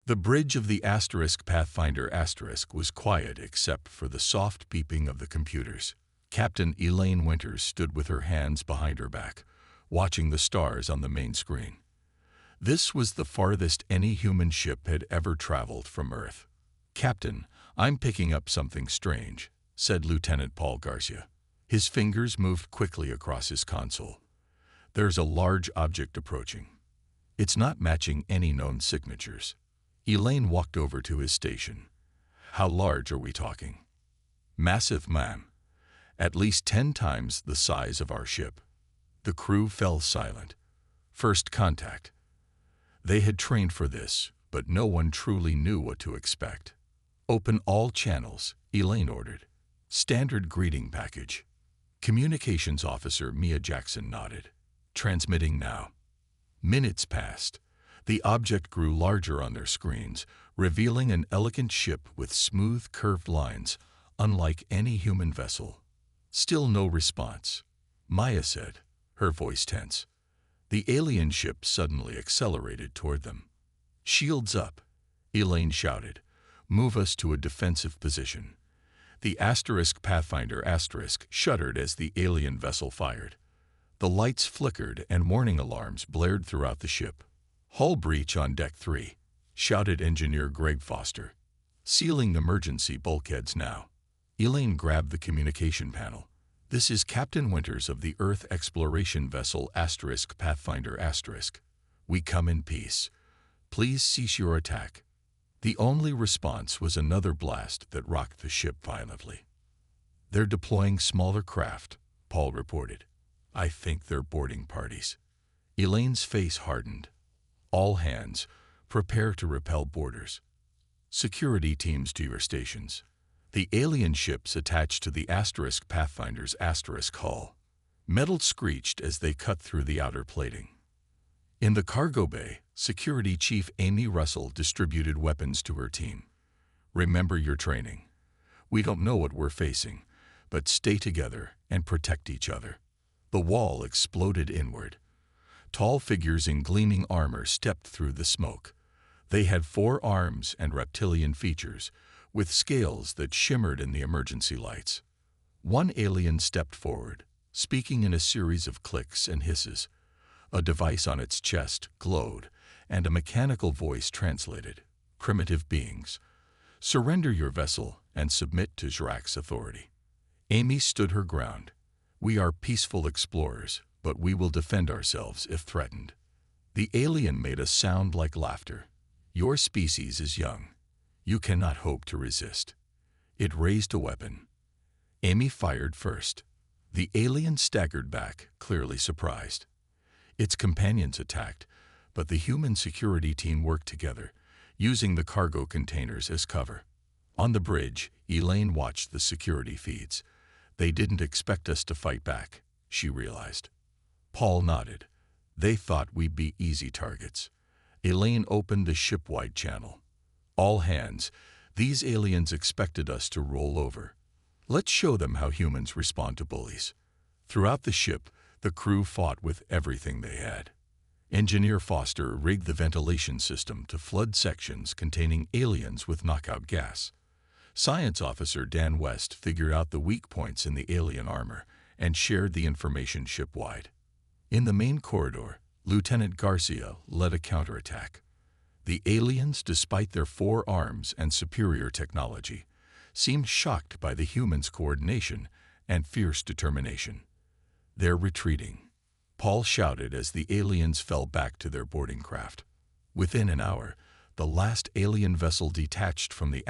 The bridge of the Pathfinder was quiet except for the soft beeping of the computers. Captain Elaine Winters stood with her hands behind her back, watching the stars on the main screen. This was the farthest any human ship had ever traveled from Earth. "Captain, I'm picking up something strange," said Lieutenant Paul Garcia. His fingers moved quickly across his console. "There's a large object approaching. It's not matching any known signatures." Elaine walked over to his station. "How large are we talking?" "Massive, ma'am. At least 10 times the size of our ship." The crew fell silent. First contact. They had trained for this, but no one truly knew what to expect. "Open all channels," Elaine ordered. "Standard greeting package." Communications Officer Mia Jackson nodded. "Transmitting now." Minutes passed. The object grew larger on their screens, revealing an elegant ship with smooth, curved lines, unlike any human vessel. Still no response. Maya said, her voice tense. The alien ship suddenly accelerated toward them. "Shields up," Elaine shouted. "Move us to a defensive position." The Pathfinder shuddered as the alien vessel fired. The lights flickered and warning alarms blared throughout the ship. "Hull breach on Deck 3, shouted Engineer Greg Foster. "Sealing emergency bulkheads now." Elaine grabbed the communication panel. "This is Captain Winters of the Earth exploration vessel Pathfinder *. We come in peace. Please cease your attack." The only response was another blast that rocked the ship violently. "They're deploying smaller craft," Paul reported. "I think they're boarding parties." Elaine's face hardened. "All hands, prepare to repel boarders. Security teams to your stations." The alien ships attached to the Pathfinder's hull. Metal screeched as they cut through the outer plating. In the cargo bay, Security Chief Amy Russell distributed weapons to her team. "Remember your training. We don't know what we're facing, but stay together and protect each other." The wall exploded inward. Tall figures in gleaming armor stepped through the smoke. They had 4 arms and reptilian features, with scales that shimmered in the emergency lights. One alien stepped forward, speaking in a series of clicks and hisses. A device on its chest glowed, and a mechanical voice translated, "Primitive beings, surrender your vessel and submit to Jrak's authority." Amy stood her ground. "We are peaceful explorers, but we will defend ourselves if threatened." The alien made a sound like laughter. "Your species is young. You cannot hope to resist." It raised a weapon. Amy fired first. The alien staggered back, clearly surprised. Its companions attacked, but the human security team worked together, using the cargo containers as cover. On the bridge, Elaine watched the security feeds. "They didn't expect us to fight back," she realized. Paul nodded. "They thought we'd be easy targets." Elaine opened the ship-wide channel. "All hands, these aliens expected us to roll over. Let's show them how humans respond to bullies." Throughout the ship, the crew fought with everything they had. Engineer Foster rigged the ventilation system to flood sections containing aliens with knockout gas. Science Officer Dan West figured out the weak points in the alien armor and shared the information ship-wide. In the main corridor, Lieutenant Garcia led a counterattack. The aliens, despite their 4 arms and superior technology, seemed shocked by the humans' coordination and fierce determination. "They're retreating," Paul shouted as the aliens fell back to their boarding craft. Within an hour, the last alien vessel detached from the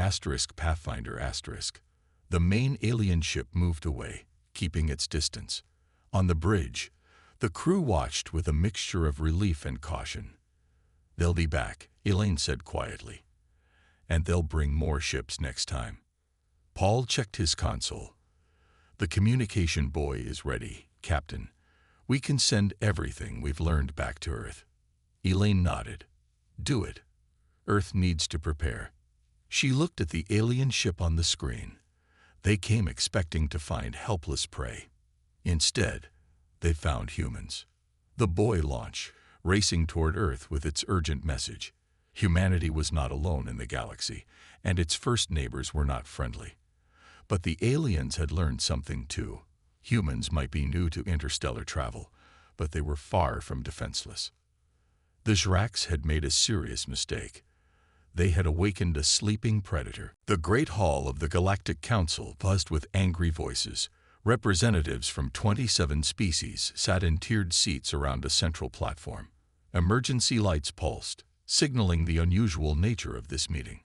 Pathfinder *. The main alien ship moved away, keeping its distance. On the bridge, the crew watched with a mixture of relief and caution. "They'll be back," Elaine said quietly. "And they'll bring more ships next time." Paul checked his console. "The communication buoy is ready, Captain. We can send everything we've learned back to Earth." Elaine nodded. "Do it. Earth needs to prepare." She looked at the alien ship on the screen. They came expecting to find helpless prey. Instead, they found humans. The buoy launched, racing toward Earth with its urgent message. Humanity was not alone in the galaxy, and its first neighbors were not friendly. But the aliens had learned something too. Humans might be new to interstellar travel, but they were far from defenseless. The Jrax had made a serious mistake. They had awakened a sleeping predator. The Great Hall of the Galactic Council buzzed with angry voices. Representatives from 27 species sat in tiered seats around a central platform. Emergency lights pulsed, signaling the unusual nature of this meeting.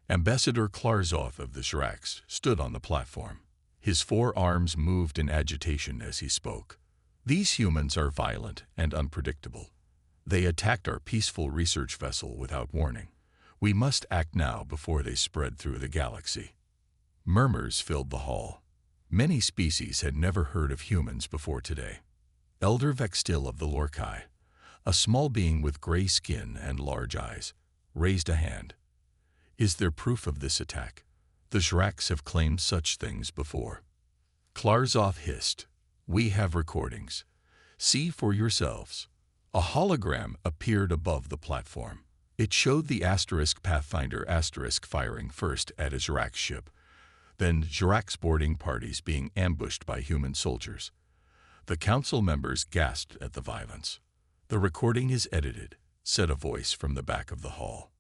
Ambassador Klarzov of the Jrax stood on the platform. His forearms moved in agitation as he spoke. These humans are violent and unpredictable. They attacked our peaceful research vessel without warning. We must act now before they spread through the galaxy. Murmurs filled the hall. Many species had never heard of humans before today. Elder Vextil of the Lorkai, a small being with gray skin and large eyes, raised a hand. Is there proof of this attack? The Jrax have claimed such things before. Klarzov hissed. We have recordings. See for yourselves. A hologram appeared above the platform. It showed the Pathfinder firing first at a Jrax ship, then Jrax boarding parties being ambushed by human soldiers. The council members gasped at the violence. The recording is edited, said a voice from the back of the hall.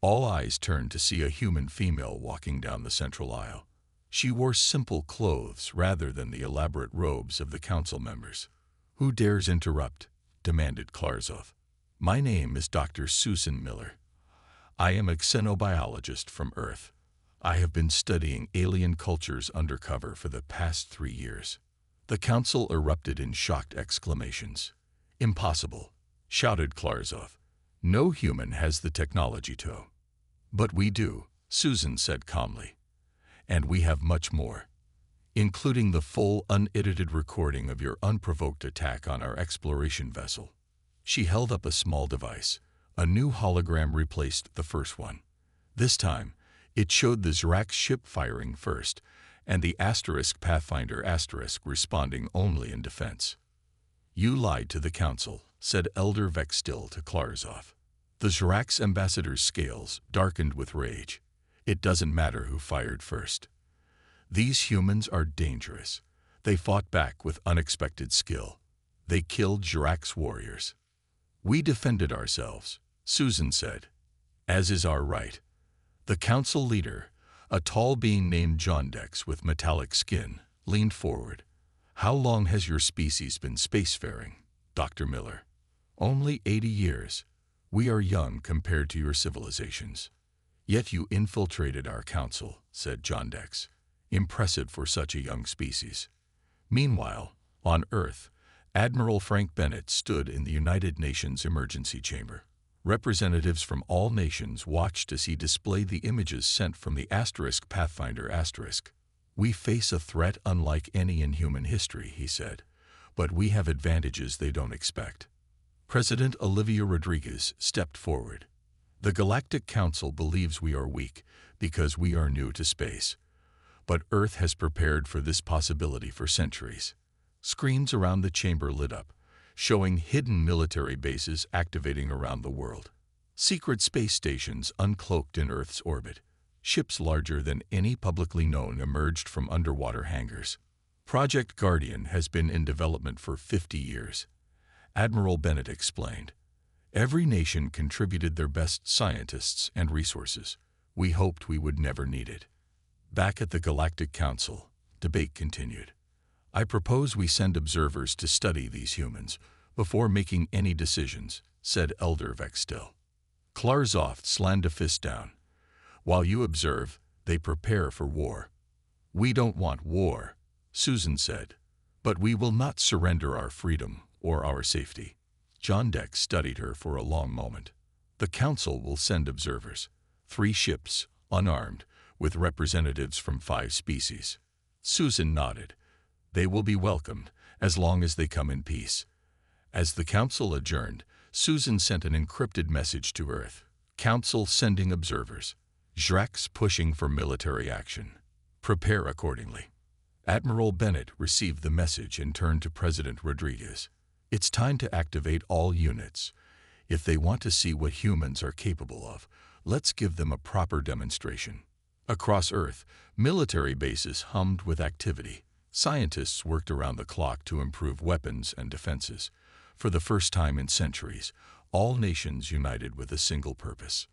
All eyes turned to see a human female walking down the central aisle. She wore simple clothes rather than the elaborate robes of the council members. Who dares interrupt? Demanded Klarzov. My name is Dr. Susan Miller. I am a xenobiologist from Earth. I have been studying alien cultures undercover for the past 3 years. The council erupted in shocked exclamations. Impossible, shouted Klarzov. No human has the technology to. But we do, Susan said calmly. And we have much more, including the full unedited recording of your unprovoked attack on our exploration vessel. She held up a small device. A new hologram replaced the first one. This time, it showed the Jrax ship firing first, and the Pathfinder responding only in defense. You lied to the council, said Elder Vextil to Klarzov. The Jrax ambassador's scales darkened with rage. It doesn't matter who fired first. These humans are dangerous. They fought back with unexpected skill. They killed Jrax warriors. We defended ourselves, Susan said, as is our right. The council leader, a tall being named Jondex with metallic skin, leaned forward. How long has your species been spacefaring, Dr. Miller? Only 80 years. We are young compared to your civilizations. Yet you infiltrated our council, said Jondex. Impressive for such a young species. Meanwhile, on Earth, Admiral Frank Bennett stood in the United Nations Emergency Chamber. Representatives from all nations watched as he displayed the images sent from the Pathfinder. We face a threat unlike any in human history, he said, but we have advantages they don't expect. President Olivia Rodriguez stepped forward. The Galactic Council believes we are weak because we are new to space. But Earth has prepared for this possibility for centuries. Screens around the chamber lit up, showing hidden military bases activating around the world. Secret space stations uncloaked in Earth's orbit. Ships larger than any publicly known emerged from underwater hangars. Project Guardian has been in development for 50 years. Admiral Bennett explained. Every nation contributed their best scientists and resources. We hoped we would never need it. Back at the Galactic Council, debate continued. I propose we send observers to study these humans before making any decisions, said Elder Vextil. Klarzov slammed a fist down. While you observe, they prepare for war. We don't want war, Susan said, but we will not surrender our freedom or our safety. Jondex studied her for a long moment. The council will send observers, 3 ships, unarmed, with representatives from 5 species. Susan nodded. They will be welcomed, as long as they come in peace. As the council adjourned, Susan sent an encrypted message to Earth. Council sending observers. Jrax pushing for military action. Prepare accordingly. Admiral Bennett received the message and turned to President Rodriguez. It's time to activate all units. If they want to see what humans are capable of, let's give them a proper demonstration. Across Earth, military bases hummed with activity. Scientists worked around the clock to improve weapons and defenses. For the first time in centuries, all nations united with a single purpose.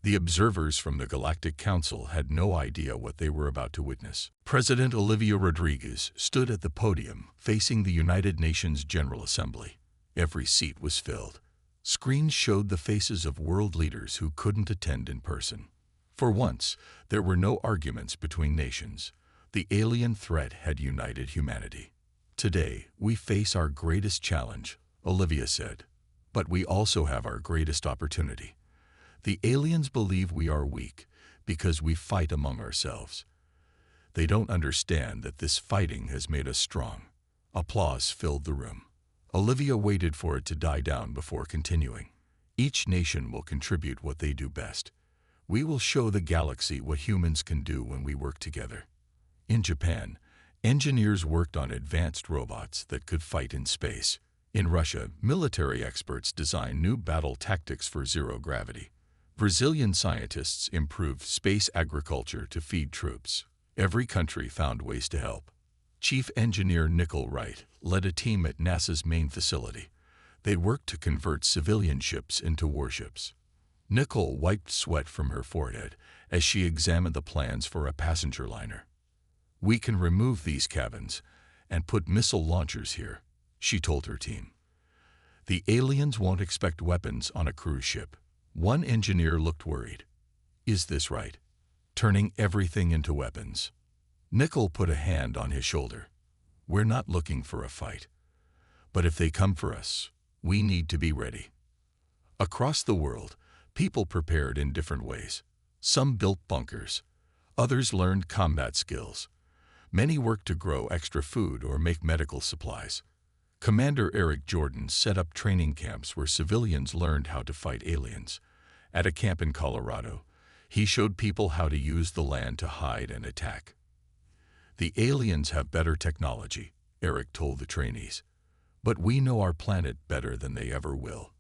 The observers from the Galactic Council had no idea what they were about to witness. President Olivia Rodriguez stood at the podium facing the United Nations General Assembly. Every seat was filled. Screens showed the faces of world leaders who couldn't attend in person. For once, there were no arguments between nations. The alien threat had united humanity. Today, we face our greatest challenge, Olivia said. But we also have our greatest opportunity. The aliens believe we are weak because we fight among ourselves. They don't understand that this fighting has made us strong. Applause filled the room. Olivia waited for it to die down before continuing. Each nation will contribute what they do best. We will show the galaxy what humans can do when we work together. In Japan, engineers worked on advanced robots that could fight in space. In Russia, military experts designed new battle tactics for zero gravity. Brazilian scientists improved space agriculture to feed troops. Every country found ways to help. Chief Engineer Nicole Wright led a team at NASA's main facility. They worked to convert civilian ships into warships. Nicole wiped sweat from her forehead as she examined the plans for a passenger liner. "We can remove these cabins and put missile launchers here," she told her team. "The aliens won't expect weapons on a cruise ship." One engineer looked worried. "Is this right? Turning everything into weapons?" Nicole put a hand on his shoulder. "We're not looking for a fight. But if they come for us, we need to be ready." Across the world, people prepared in different ways. Some built bunkers. Others learned combat skills. Many worked to grow extra food or make medical supplies. Commander Eric Jordan set up training camps where civilians learned how to fight aliens. At a camp in Colorado, he showed people how to use the land to hide and attack. "The aliens have better technology," Eric told the trainees. "But we know our planet better than they ever will.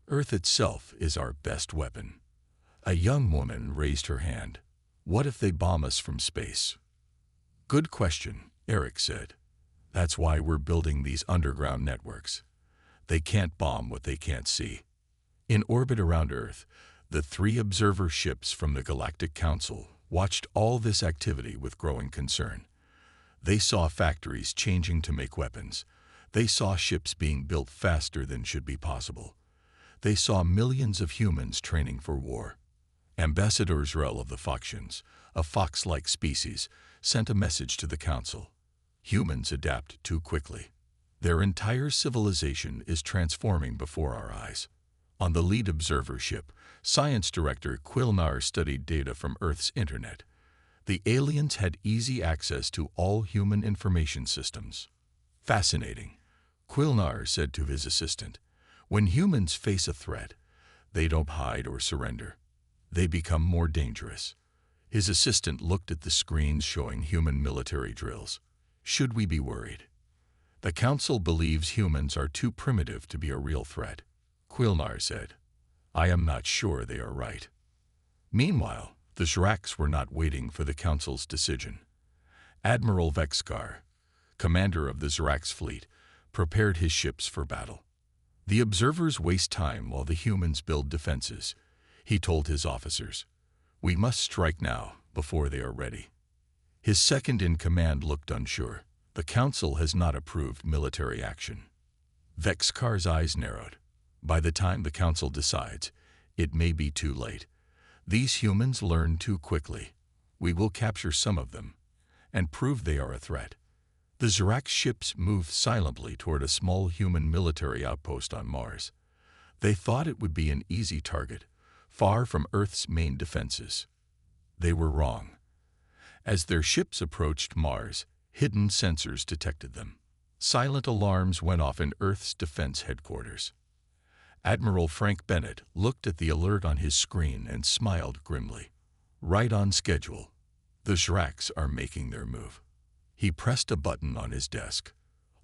Earth itself is our best weapon." A young woman raised her hand. "What if they bomb us from space?" "Good question," Eric said. "That's why we're building these underground networks. They can't bomb what they can't see." In orbit around Earth, the 3 observer ships from the Galactic Council watched all this activity with growing concern. They saw factories changing to make weapons. They saw ships being built faster than should be possible. They saw millions of humans training for war. Ambassador Israel of the Foxians, a fox-like species, sent a message to the Council. Humans adapt too quickly. Their entire civilization is transforming before our eyes. On the lead observer ship, Science Director Quilnar studied data from Earth's internet. The aliens had easy access to all human information systems. "Fascinating," Quilnar said to his assistant. "When humans face a threat, they don't hide or surrender. They become more dangerous." His assistant looked at the screens showing human military drills. "Should we be worried?" "The Council believes humans are too primitive to be a real threat," Quilnar said. "I am not sure they are right." Meanwhile, the Zraks were not waiting for the Council's decision. Admiral Vexkar, commander of the Zraks fleet, prepared his ships for battle. "The observers waste time while the humans build defenses," he told his officers. "We must strike now, before they are ready." His second-in-command looked unsure. The Council has not approved military action. Vexkar's eyes narrowed. By the time the Council decides, it may be too late. These humans learn too quickly. We will capture some of them and prove they are a threat. The Zrak ships moved silently toward a small human military outpost on Mars. They thought it would be an easy target, far from Earth's main defenses. They were wrong. As their ships approached Mars, hidden sensors detected them. Silent alarms went off in Earth's defense headquarters. Admiral Frank Bennett looked at the alert on his screen and smiled grimly. "Right on schedule. The Zraks are making their move." He pressed a button on his desk.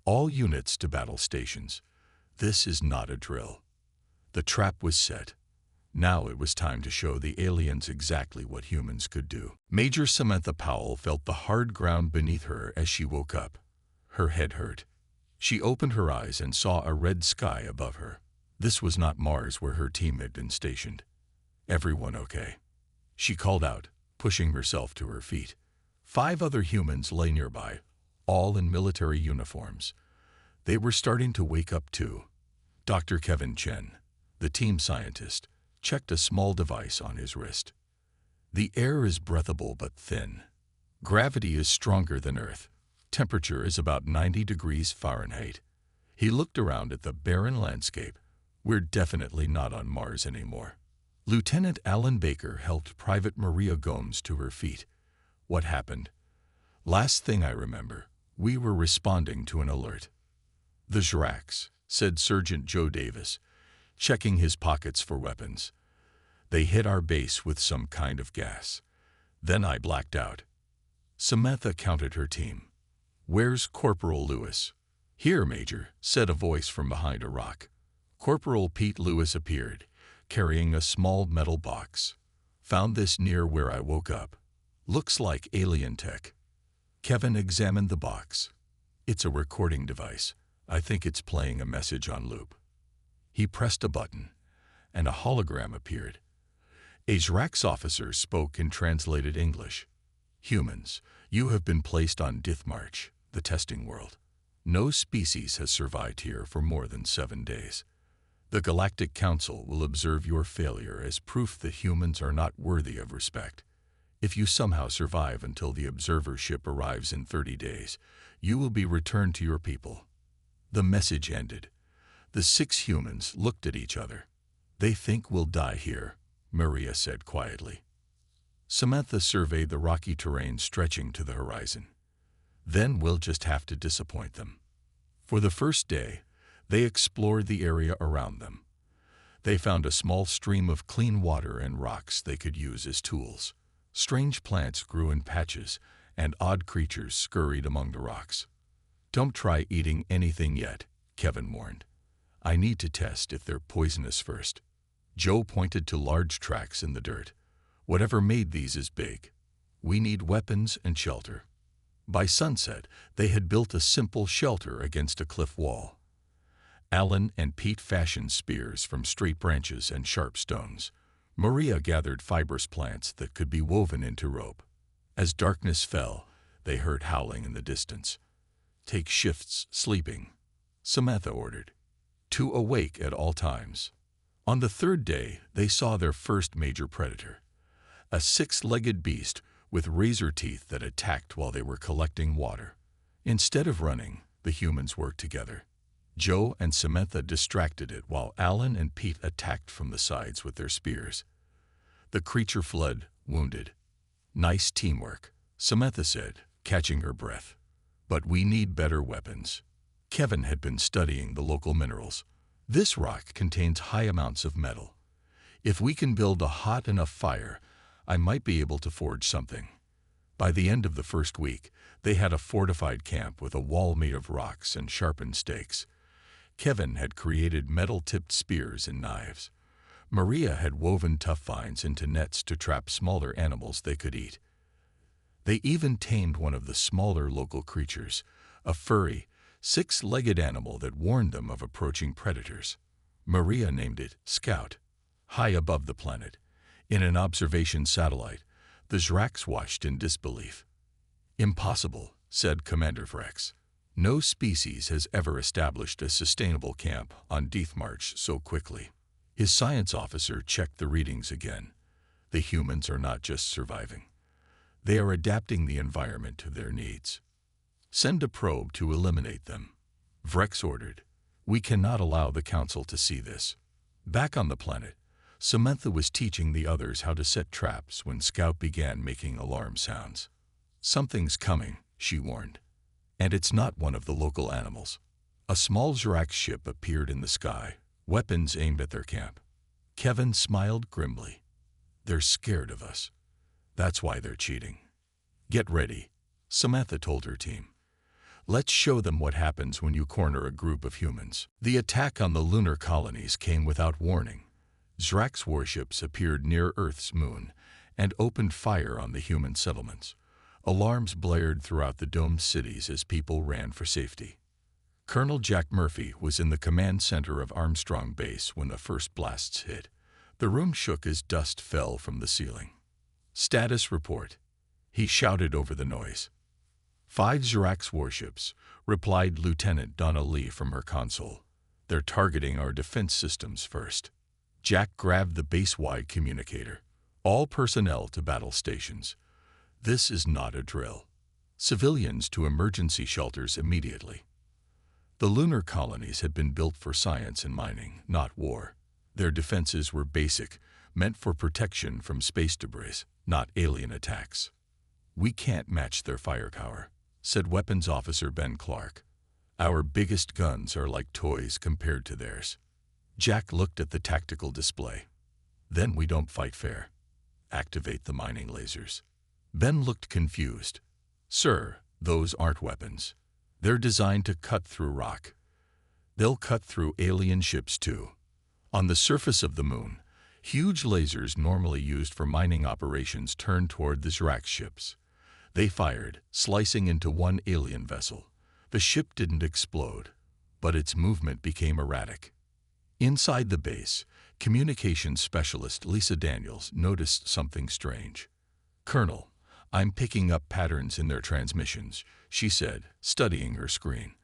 "All units to battle stations. This is not a drill." The trap was set. Now it was time to show the aliens exactly what humans could do. Major Samantha Powell felt the hard ground beneath her as she woke up. Her head hurt. She opened her eyes and saw a red sky above her. This was not Mars where her team had been stationed. "Everyone okay?" she called out, pushing herself to her feet. 5 other humans lay nearby, all in military uniforms. They were starting to wake up too. Dr. Kevin Chen, the team scientist, checked a small device on his wrist. "The air is breathable but thin. Gravity is stronger than Earth. Temperature is about 90 degrees Fahrenheit." He looked around at the barren landscape. "We're definitely not on Mars anymore." Lieutenant Alan Baker helped Private Maria Gomes to her feet. "What happened?" "Last thing I remember, we were responding to an alert." "The Zrax," said Sergeant Joe Davis, checking his pockets for weapons. "They hit our base with some kind of gas. Then I blacked out." Samantha counted her team. "Where's Corporal Lewis?" "Here, Major," said a voice from behind a rock. Corporal Pete Lewis appeared, carrying a small metal box. "Found this near where I woke up. Looks like alien tech." Kevin examined the box. "It's a recording device. I think it's playing a message on loop." He pressed a button, and a hologram appeared. A Zrax officer spoke in translated English. "Humans, you have been placed on Dithmarch, the testing world. No species has survived here for more than 7 days. The Galactic Council will observe your failure as proof that humans are not worthy of respect. If you somehow survive until the observer ship arrives in 30 days, you will be returned to your people." The message ended. The 6 humans looked at each other. "They think we'll die here," Maria said quietly. Samantha surveyed the rocky terrain stretching to the horizon. "Then we'll just have to disappoint them." For the first day, they explored the area around them. They found a small stream of clean water and rocks they could use as tools. Strange plants grew in patches, and odd creatures scurried among the rocks. "Don't try eating anything yet," Kevin warned. "I need to test if they're poisonous first." Joe pointed to large tracks in the dirt. "Whatever made these is big. We need weapons and shelter." By sunset, they had built a simple shelter against a cliff wall. Alan and Pete fashioned spears from straight branches and sharp stones. Maria gathered fibrous plants that could be woven into rope. As darkness fell, they heard howling in the distance. "Take shifts sleeping," Samantha ordered. "To awake at all times." On the 3rd day, they saw their first major predator, a 6-legged beast with razor teeth that attacked while they were collecting water. Instead of running, the humans worked together. Joe and Samantha distracted it while Alan and Pete attacked from the sides with their spears. The creature fled, wounded. "Nice teamwork," Samantha said, catching her breath. "But we need better weapons." Kevin had been studying the local minerals. "This rock contains high amounts of metal. If we can build a hot enough fire, I might be able to forge something." By the end of the first week, they had a fortified camp with a wall made of rocks and sharpened stakes. Kevin had created metal-tipped spears and knives. Maria had woven tough vines into nets to trap smaller animals they could eat. They even tamed one of the smaller local creatures, a furry, 6-legged animal that warned them of approaching predators. Maria named it Scout. High above the planet, in an observation satellite, the Zrax watched in disbelief. "Impossible," said Commander Vrex. "No species has ever established a sustainable camp on Dithmarch so quickly." His science officer checked the readings again. "The humans are not just surviving. They are adapting the environment to their needs. Send a probe to eliminate them," Vrex ordered. "We cannot allow the Council to see this." Back on the planet, Samantha was teaching the others how to set traps when Scout began making alarm sounds. "Something's coming," she warned. "And it's not one of the local animals." A small Zrax ship appeared in the sky, weapons aimed at their camp. Kevin smiled grimly. "They're scared of us. That's why they're cheating." "Get ready," Samantha told her team. Let's show them what happens when you corner a group of humans. The attack on the lunar colonies came without warning. Zrax warships appeared near Earth's moon and opened fire on the human settlements. Alarms blared throughout the domed cities as people ran for safety. Colonel Jack Murphy was in the command center of Armstrong Base when the first blasts hit. The room shook as dust fell from the ceiling. "Status report," he shouted over the noise. "5 Zrax warships," replied Lieutenant Donna Lee from her console. "They're targeting our defense systems first." Jack grabbed the base-wide communicator. "All personnel to battle stations. This is not a drill. Civilians to emergency shelters immediately." The lunar colonies had been built for science and mining, not war. Their defenses were basic, meant for protection from space debris, not alien attacks. "We can't match their firepower," said Weapons Officer Ben Clark. "Our biggest guns are like toys compared to theirs." Jack looked at the tactical display. "Then we don't fight fair. Activate the mining lasers." Ben looked confused. "Sir, those aren't weapons. They're designed to cut through rock. They'll cut through alien ships too." On the surface of the moon, huge lasers normally used for mining operations turned toward the Zrax ships. They fired, slicing into one alien vessel. The ship didn't explode, but its movement became erratic. Inside the base, communications specialist Lisa Daniels noticed something strange. "Colonel, I'm picking up patterns in their transmissions," she said, studying her screen.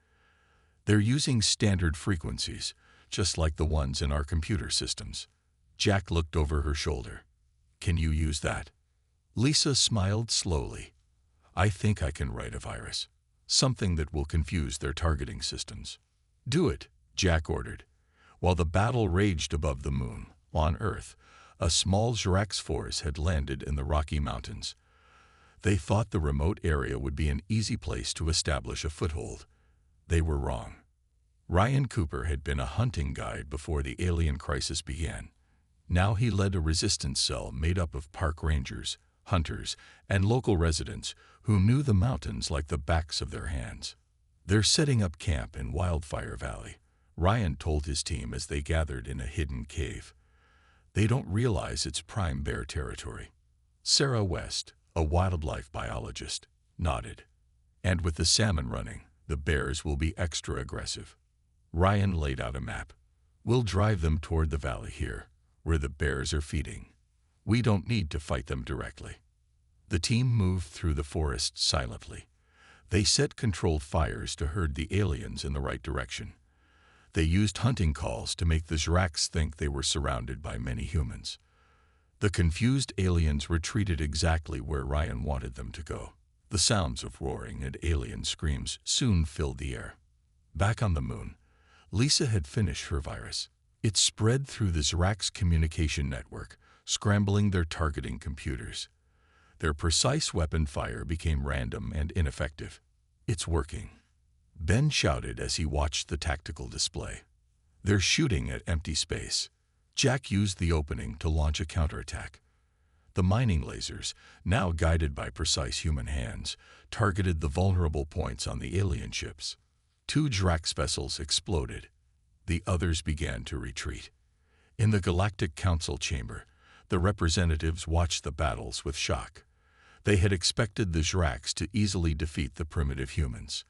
"They're using standard frequencies, just like the ones in our computer systems." Jack looked over her shoulder. "Can you use that?" Lisa smiled slowly. "I think I can write a virus, something that will confuse their targeting systems." "Do it," Jack ordered. While the battle raged above the moon, on Earth, a small Zrax force had landed in the Rocky Mountains. They thought the remote area would be an easy place to establish a foothold. They were wrong. Ryan Cooper had been a hunting guide before the alien crisis began. Now he led a resistance cell made up of park rangers, hunters, and local residents who knew the mountains like the backs of their hands. "They're setting up camp in Wildfire Valley," Ryan told his team as they gathered in a hidden cave. "They don't realize it's prime bear territory." Sarah West, a wildlife biologist, nodded. "And with the salmon running, the bears will be extra aggressive." Ryan laid out a map. "We'll drive them toward the valley here, where the bears are feeding. We don't need to fight them directly." The team moved through the forest silently. They set controlled fires to herd the aliens in the right direction. They used hunting calls to make the Zrax think they were surrounded by many humans. The confused aliens retreated exactly where Ryan wanted them to go. The sounds of roaring and alien screams soon filled the air. Back on the moon, Lisa had finished her virus. It spread through the Zrax communication network, scrambling their targeting computers. Their precise weapon fire became random and ineffective. "It's working," Ben shouted as he watched the tactical display. "They're shooting at empty space." Jack used the opening to launch a counterattack. The mining lasers, now guided by precise human hands, targeted the vulnerable points on the alien ships. 2 Zrax vessels exploded. The others began to retreat. In the Galactic Council chamber, the representatives watched the battles with shock. They had expected the Zrax to easily defeat the primitive humans.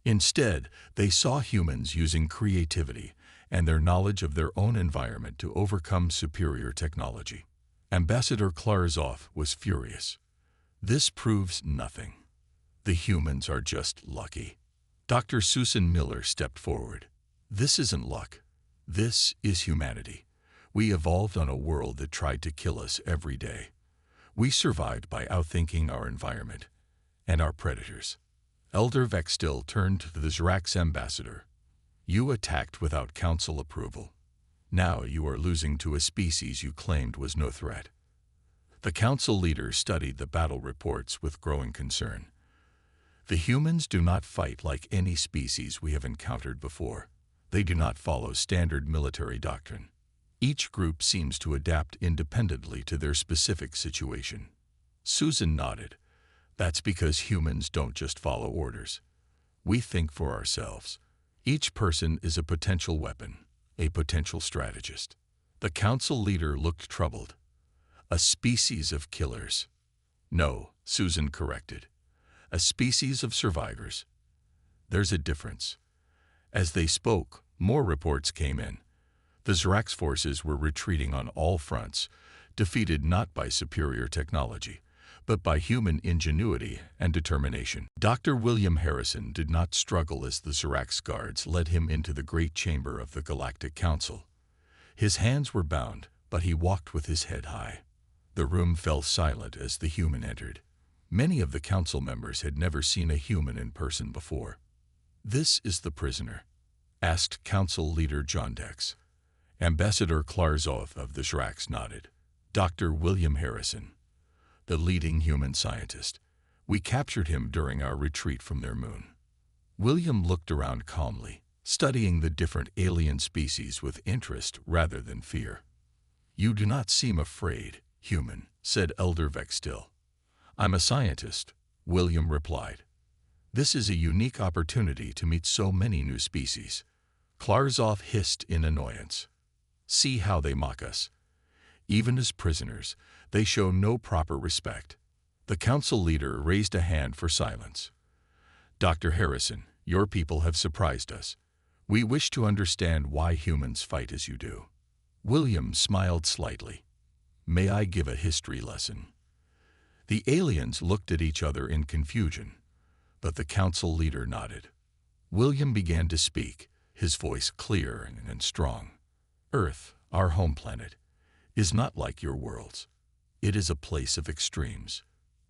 Instead, they saw humans using creativity and their knowledge of their own environment to overcome superior technology. Ambassador Klarzov was furious. "This proves nothing. The humans are just lucky." Dr. Susan Miller stepped forward. "This isn't luck. This is humanity. We evolved on a world that tried to kill us every day. We survived by outthinking our environment and our predators." Elder Vextil turned to the Zrax ambassador. "You attacked without council approval. Now you are losing to a species you claimed was no threat." The council leader studied the battle reports with growing concern. "The humans do not fight like any species we have encountered before. They do not follow standard military doctrine. Each group seems to adapt independently to their specific situation." Susan nodded. "That's because humans don't just follow orders. We think for ourselves. Each person is a potential weapon, a potential strategist. The council leader looked troubled. A species of killers. No, Susan corrected. A species of survivors. There's a difference. As they spoke, more reports came in. The Zrax forces were retreating on all fronts, defeated not by superior technology, but by human ingenuity and determination. Dr. William Harrison did not struggle as the Zrax guards led him into the great chamber of the Galactic Council. His hands were bound, but he walked with his head high. The room fell silent as the human entered. Many of the council members had never seen a human in person before. "This is the prisoner?" asked Council Leader John Dex. Ambassador Klarzov of the Zrax nodded. "Dr. William Harrison, the leading human scientist. We captured him during our retreat from their moon." William looked around calmly, studying the different alien species with interest rather than fear. "You do not seem afraid, human," said Elder Vextil. "I'm a scientist," William replied. "This is a unique opportunity to meet so many new species." Klarzov hissed in annoyance. "See how they mock us. Even as prisoners, they show no proper respect." The council leader raised a hand for silence. "Dr. Harrison, your people have surprised us. We wish to understand why humans fight as you do." William smiled slightly. "May I give a history lesson?" The aliens looked at each other in confusion, but the council leader nodded. William began to speak, his voice clear and strong. "Earth, our home planet, is not like your worlds. It is a place of extremes.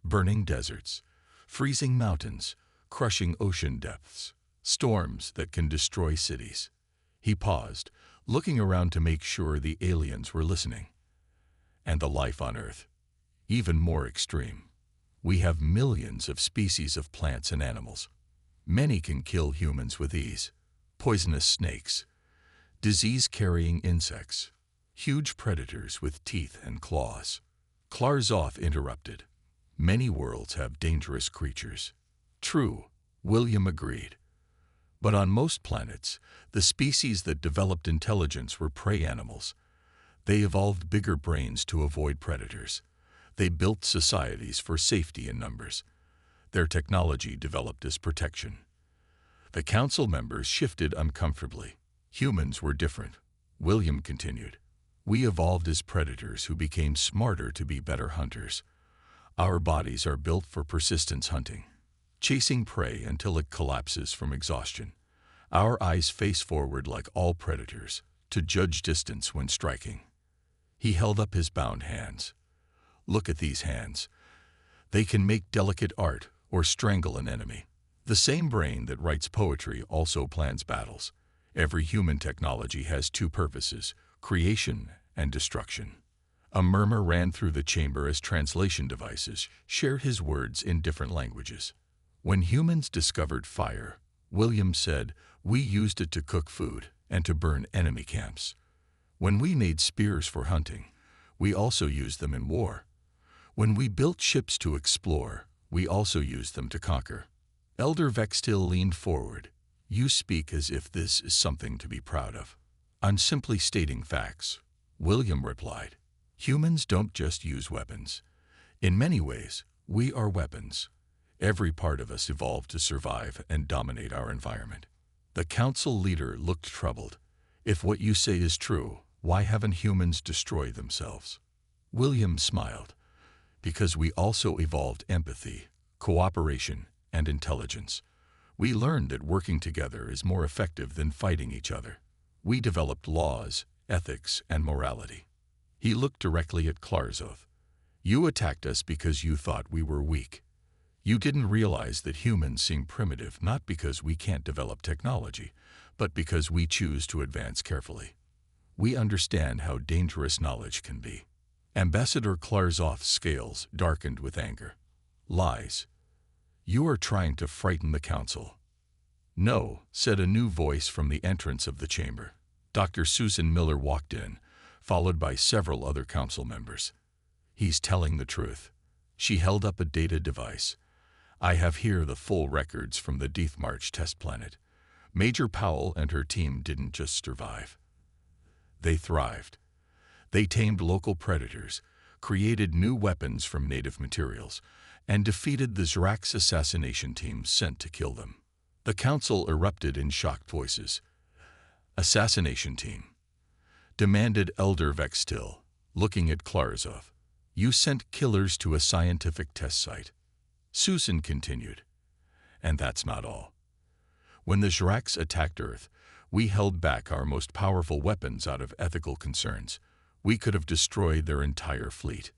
Burning deserts, freezing mountains, crushing ocean depths, storms that can destroy cities." He paused, looking around to make sure the aliens were listening. "And the life on Earth, even more extreme. We have millions of species of plants and animals. Many can kill humans with ease. Poisonous snakes, disease-carrying insects, huge predators with teeth and claws." Klarzov interrupted. "Many worlds have dangerous creatures." "True," William agreed. "But on most planets, the species that developed intelligence were prey animals. They evolved bigger brains to avoid predators. They built societies for safety in numbers. Their technology developed as protection." The council members shifted uncomfortably. "Humans were different," William continued. "We evolved as predators who became smarter to be better hunters. Our bodies are built for persistence hunting, chasing prey until it collapses from exhaustion. Our eyes face forward like all predators, to judge distance when striking." He held up his bound hands. "Look at these hands. They can make delicate art or strangle an enemy. The same brain that writes poetry also plans battles. Every human technology has two purposes, creation and destruction." A murmur ran through the chamber as translation devices shared his words in different languages. "When humans discovered fire," William said, "we used it to cook food and to burn enemy camps. When we made spears for hunting, we also used them in war. When we built ships to explore, we also used them to conquer." Elder Vextil leaned forward. "You speak as if this is something to be proud of." "I'm simply stating facts," William replied. "Humans don't just use weapons. In many ways, we are weapons. Every part of us evolved to survive and dominate our environment." The council leader looked troubled. "If what you say is true, why haven't humans destroyed themselves?" William smiled. "Because we also evolved empathy, cooperation, and intelligence. We learned that working together is more effective than fighting each other. We developed laws, ethics, and morality." He looked directly at Klarzov. "You attacked us because you thought we were weak. You didn't realize that humans seem primitive not because we can't develop technology, but because we choose to advance carefully. We understand how dangerous knowledge can be." Ambassador Klarzov's scales darkened with anger. "Lies. You are trying to frighten the council." "No," said a new voice from the entrance of the chamber. Dr. Susan Miller walked in, followed by several other council members. "He's telling the truth." She held up a data device. I have here the full records from the Death March test planet. Major Powell and her team didn't just survive. They thrived. They tamed local predators, created new weapons from native materials, and defeated the Zrax assassination team sent to kill them. The council erupted in shocked voices. Assassination team, demanded Elder Vextil, looking at Klarzov. You sent killers to a scientific test site. Susan continued. And that's not all. When the Zrax attacked Earth, we held back our most powerful weapons out of ethical concerns. We could have destroyed their entire fleet.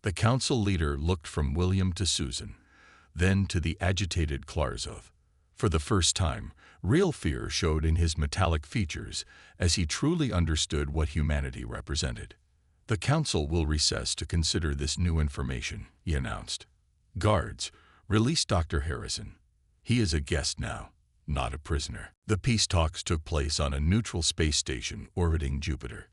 The council leader looked from William to Susan, then to the agitated Klarzov. For the first time, real fear showed in his metallic features as he truly understood what humanity represented. The council will recess to consider this new information, he announced. Guards, release Dr. Harrison. He is a guest now, not a prisoner. The peace talks took place on a neutral space station orbiting Jupiter.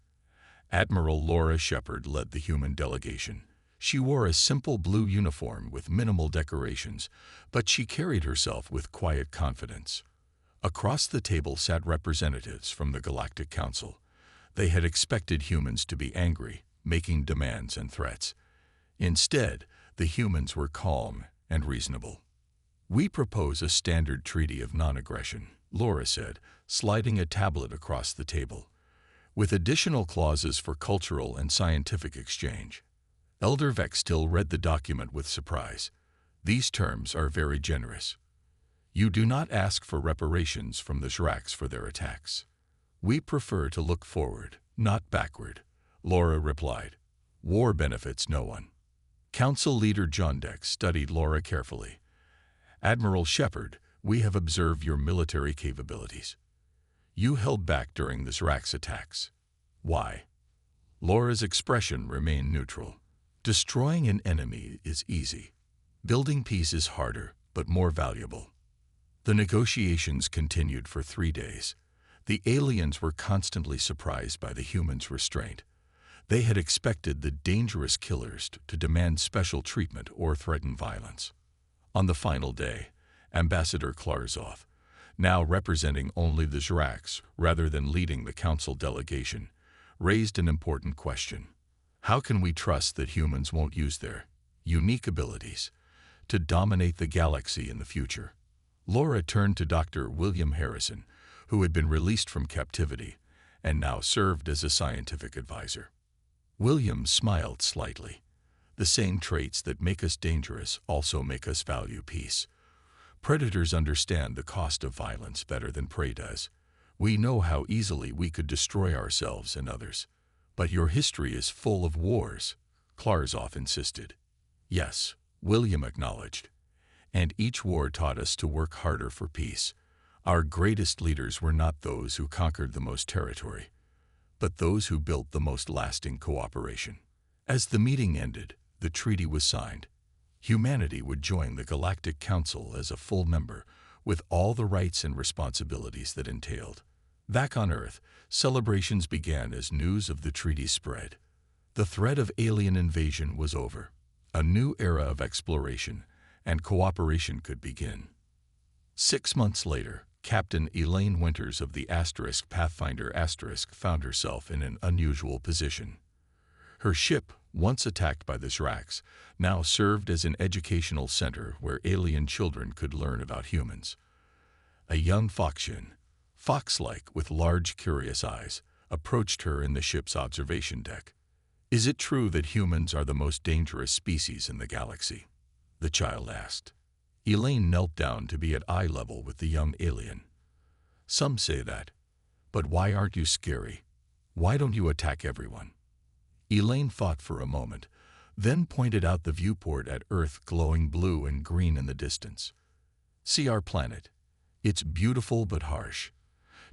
Admiral Laura Shepard led the human delegation. She wore a simple blue uniform with minimal decorations, but she carried herself with quiet confidence. Across the table sat representatives from the Galactic Council. They had expected humans to be angry, making demands and threats. Instead, the humans were calm and reasonable. We propose a standard treaty of non-aggression, Laura said, sliding a tablet across the table, with additional clauses for cultural and scientific exchange. Elder Vextil read the document with surprise. These terms are very generous. You do not ask for reparations from the Zrax for their attacks. We prefer to look forward, not backward, Laura replied. War benefits no one. Council leader John Dex studied Laura carefully. Admiral Shepard, we have observed your military capabilities. You held back during the Zrax attacks. Why? Laura's expression remained neutral. Destroying an enemy is easy. Building peace is harder, but more valuable. The negotiations continued for 3 days. The aliens were constantly surprised by the humans' restraint. They had expected the dangerous killers to demand special treatment or threaten violence. On the final day, Ambassador Klarzov, now representing only the Zrax rather than leading the council delegation, raised an important question. How can we trust that humans won't use their unique abilities to dominate the galaxy in the future? Laura turned to Dr. William Harrison, who had been released from captivity and now served as a scientific advisor. William smiled slightly. The same traits that make us dangerous also make us value peace. Predators understand the cost of violence better than prey does. We know how easily we could destroy ourselves and others. But your history is full of wars, Klarzov insisted. Yes, William acknowledged. And each war taught us to work harder for peace. Our greatest leaders were not those who conquered the most territory, but those who built the most lasting cooperation. As the meeting ended, the treaty was signed. Humanity would join the Galactic Council as a full member, with all the rights and responsibilities that entailed. Back on Earth, celebrations began as news of the treaty spread. The threat of alien invasion was over. A new era of exploration and cooperation could begin. 6 months later, Captain Elaine Winters of the Pathfinder found herself in an unusual position. Her ship, once attacked by the Zrax, now served as an educational center where alien children could learn about humans. A young Foxian, fox-like with large curious eyes, approached her in the ship's observation deck. Is it true that humans are the most dangerous species in the galaxy? The child asked. Elaine knelt down to be at eye level with the young alien. Some say that. But why aren't you scary? Why don't you attack everyone? Elaine thought for a moment, then pointed out the viewport at Earth glowing blue and green in the distance. See our planet. It's beautiful but harsh.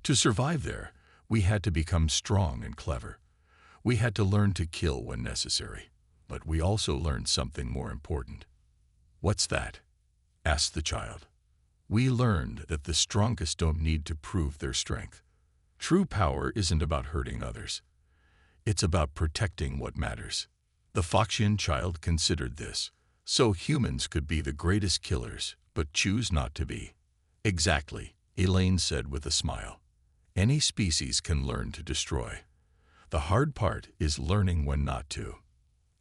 To survive there, we had to become strong and clever. We had to learn to kill when necessary, but we also learned something more important. What's that? Asked the child. We learned that the strongest don't need to prove their strength. True power isn't about hurting others. It's about protecting what matters. The Foxian child considered this, So humans could be the greatest killers, but choose not to be. Exactly, Elaine said with a smile. Any species can learn to destroy. The hard part is learning when not to.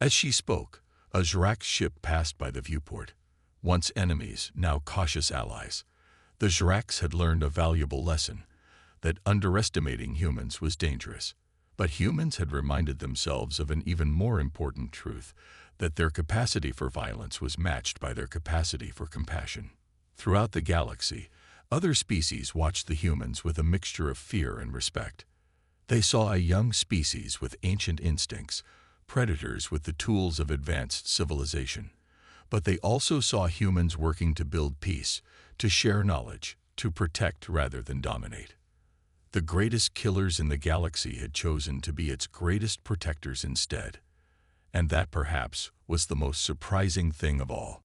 As she spoke, a Zrak ship passed by the viewport. Once enemies, now cautious allies. The Zraks had learned a valuable lesson, that underestimating humans was dangerous. But humans had reminded themselves of an even more important truth, that their capacity for violence was matched by their capacity for compassion. Throughout the galaxy, other species watched the humans with a mixture of fear and respect. They saw a young species with ancient instincts, predators with the tools of advanced civilization. But they also saw humans working to build peace, to share knowledge, to protect rather than dominate. The greatest killers in the galaxy had chosen to be its greatest protectors instead. And that perhaps was the most surprising thing of all.